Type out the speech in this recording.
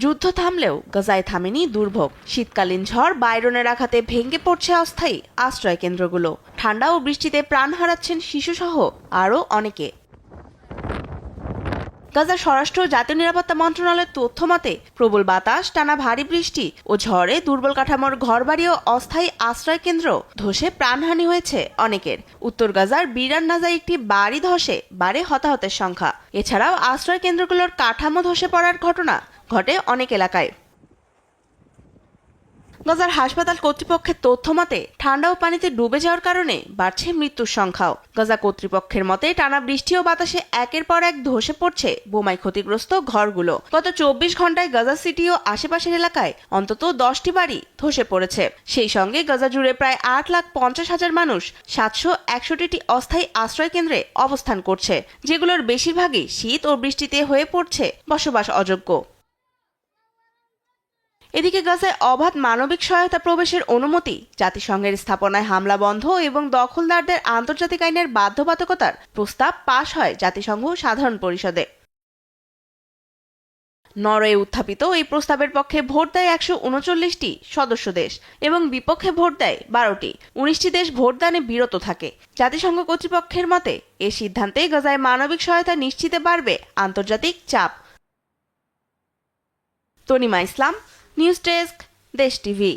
যুদ্ধ থামলেও গাজায় থামেনি দুর্ভোগ। শীতকালীন ঝড় বাইরনের আঘাতে ভেঙে পড়ছে অস্থায়ী আশ্রয় কেন্দ্রগুলো। ঠান্ডা ও বৃষ্টিতে প্রাণ হারাচ্ছেন শিশুসহ আরও অনেকে। গাজার স্বরাষ্ট্র ও জাতীয় নিরাপত্তা মন্ত্রণালয়ের তথ্য মতে প্রবল বাতাস, টানা ভারী বৃষ্টি ও ঝড়ে দুর্বল কাঠামোর ঘরবাড়ি ও অস্থায়ী আশ্রয় কেন্দ্র ধসে প্রাণহানি হয়েছে অনেকের। উত্তর গাজার বিরান নাজায় একটি বাড়ি ধসে বাড়ে হতাহতের সংখ্যা। এছাড়াও আশ্রয় কেন্দ্রগুলোর কাঠামো ধসে পড়ার ঘটনা ঘটে অনেক এলাকায়। গাজার হাসপাতাল কর্তৃপক্ষের তথ্য মতে ঠান্ডা ও পানিতে ডুবে যাওয়ার কারণে বাড়ছে মৃত্যুর সংখ্যাও। গাজা কর্তৃপক্ষের মতে টানা বৃষ্টি ও বাতাসে একের পর এক ধসে পড়ছে বোমায় ক্ষতিগ্রস্ত ঘরগুলো। গত 24 ঘন্টায় গাজা সিটি ও আশেপাশের এলাকায় অন্তত 10টি বাড়ি ধসে পড়েছে। সেই সঙ্গে গাজা জুড়ে প্রায় 8,50,000 মানুষ 761টি অস্থায়ী আশ্রয় কেন্দ্রে অবস্থান করছে, যেগুলোর বেশিরভাগই শীত ও বৃষ্টিতে হয়ে পড়ছে বসবাস অযোগ্য। এদিকে গাজায় অবাধ মানবিক সহায়তা প্রবেশের অনুমতি, জাতিসংঘের স্থাপনায় হামলা বন্ধ এবং দখলদারদের আন্তর্জাতিক আইনের বাধ্যবাধকতার প্রস্তাব পাশ হয় জাতিসংঘ সাধারণ পরিষদে। নরওয়ে উত্থাপিত এই প্রস্তাবের পক্ষে ভোট দেয় 139টি সদস্য দেশ এবং বিপক্ষে ভোট দেয় 12টি। 19টি দেশ ভোটদানে বিরত থাকে। জাতিসংঘ কর্তৃপক্ষের মতে এ সিদ্ধান্তে গাজায় মানবিক সহায়তা নিশ্চিতে বাড়বে আন্তর্জাতিক চাপ। তনিমা ইসলাম, নিউজ ডেস্ক, দেশ টিভি।